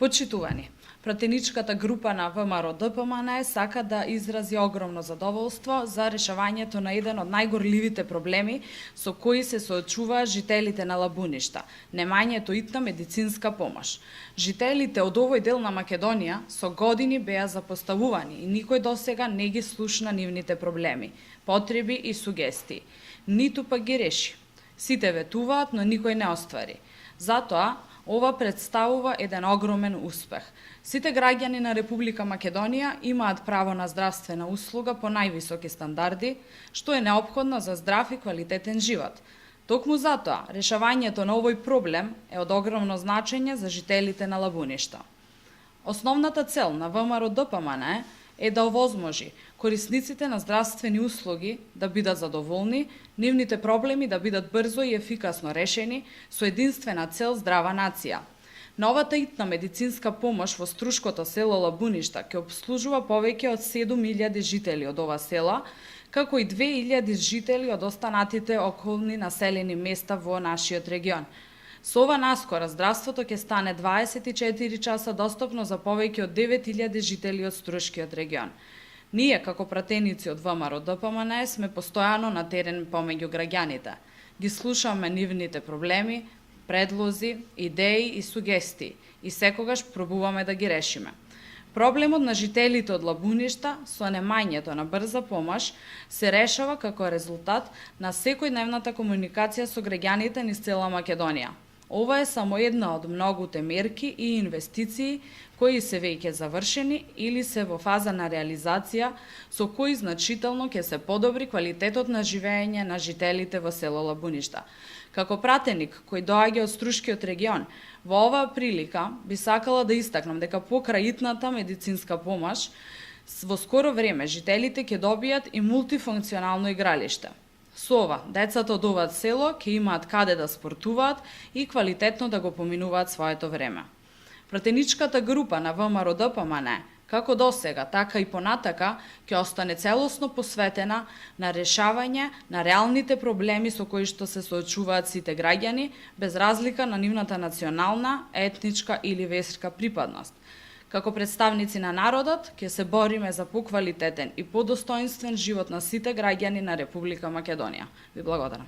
Почитувани, пратеничката група на ВМРО-ДПМНЕ сака да изрази огромно задоволство за решавањето на еден од најгорливите проблеми со кои се соочуваат жителите на Лабуништа – немањето итна медицинска помош. Жителите од овој дел на Македонија со години беа запоставувани и никој досега не ги слушна нивните проблеми, потреби и сугестии, ниту пак ги реши. Сите ветуваат, но никој не оствари. Затоа, ова представува еден огромен успех. Сите граѓани на Република Македонија имаат право на здравствена услуга по највисоки стандарди, што е неопходно за здрав и квалитетен живот. Токму затоа, решавањето на овој проблем е од огромно значење за жителите на Лабуништа. Основната цел на ВМРО-ДПМНЕ е да овозможи корисниците на здравствени услуги да бидат задоволни, нивните проблеми да бидат брзо и ефикасно решени со единствена цел здрава нација. Новата итна медицинска помош во струшкото село Лабуништа ќе обслужува повеќе од 7.000 жители од ова села, како и 2.000 жители од останатите околни населени места во нашиот регион. Со ова наскора здравството ќе стане 24 часа достапно за повеќе од 9.000 жители од Струшкиот регион. Ние, како пратеници од ВМРО-ДПМНЕ, сме постојано на терен помеѓу граѓаните. Ги слушаме нивните проблеми, предлози, идеи и сугестии и секогаш пробуваме да ги решиме. Проблемот на жителите од Лабуништа со немањето на брза помош се решава како резултат на секојдневната комуникација со граѓаните низ цела Македонија. Ова е само една од многуте мерки и инвестиции кои се веќе завршени или се во фаза на реализација, со кои значително ќе се подобри квалитетот на живење на жителите во село Лабуништа. Како пратеник кој доаѓа од Струшкиот регион, во оваа прилика би сакала да истакнам дека покрај итната медицинска помош, во скоро време жителите ќе добијат и мултифункционално игралиште. Со ова, децата од ова село ќе имаат каде да спортуваат и квалитетно да го поминуваат своето време. Пратеничката група на ВМРО-ДПМНЕ, како досега, така и понатака, ќе остане целосно посветена на решавање на реалните проблеми со кои што се соочуваат сите граѓани, без разлика на нивната национална, етничка или верска припадност. Како представници на народот, ќе се бориме за поквалитетен и подостоинствен живот на сите граѓани на Република Македонија. Ви благодарам.